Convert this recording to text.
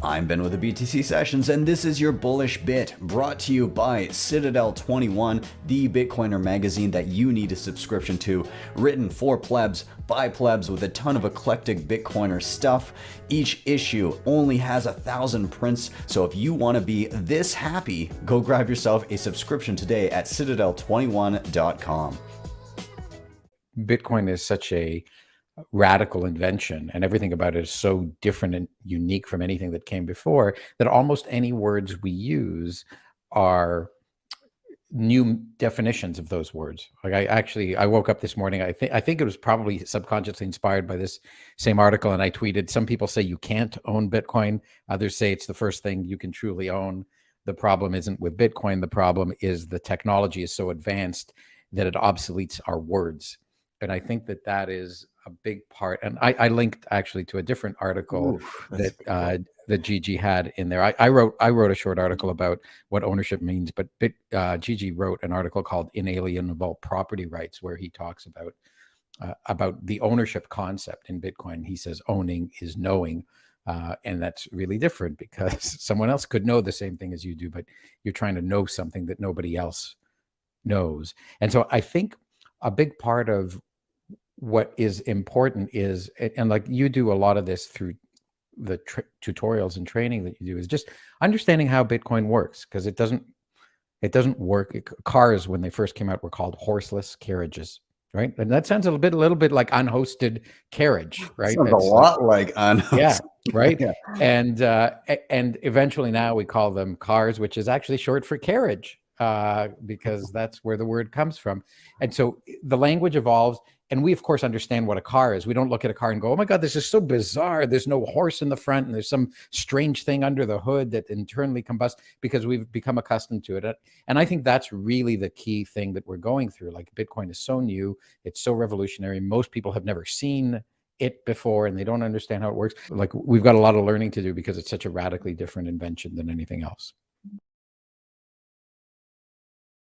I'm Ben with the BTC Sessions, and this is your Bullish Bit, brought to you by Citadel 21, the Bitcoiner magazine that you need a subscription to, written for plebs, by plebs, with a ton of eclectic Bitcoiner stuff. Each issue only has 1,000 prints, so if you want to be this happy, go grab yourself a subscription today at citadel21.com. Bitcoin is such a radical invention, and everything about it is so different and unique from anything that came before, that almost any words we use are new definitions of those words. Like I woke up this morning, I think it was probably subconsciously inspired by this same article, and I tweeted, some people say you can't own Bitcoin, others say it's the first thing you can truly own. The problem isn't with Bitcoin, the problem is the technology is so advanced that it obsoletes our words. And I think that that is a big part. And I linked actually to a different article that Gigi had in there. I wrote a short article about what ownership means, but Gigi wrote an article called Inalienable Property Rights, where he talks about the ownership concept in Bitcoin. He says owning is knowing. And that's really different, because someone else could know the same thing as you do, but you're trying to know something that nobody else knows. And so I think a big part of what is important is, and like you do a lot of this through the tutorials and training that you do, is just understanding how Bitcoin works, because it doesn't work. Cars, when they first came out, were called horseless carriages, right? And that sounds a little bit like unhosted carriage, right? Sounds a lot like unhosted. Yeah, right. Yeah. And eventually now we call them cars, which is actually short for carriage, because that's where the word comes from. And so the language evolves, and we of course understand what a car is. We don't look at a car and go, oh my God, this is so bizarre. There's no horse in the front and there's some strange thing under the hood that internally combusts, because we've become accustomed to it. And I think that's really the key thing that we're going through. Like, Bitcoin is so new, it's so revolutionary. Most people have never seen it before, and they don't understand how it works. Like, we've got a lot of learning to do, because it's such a radically different invention than anything else.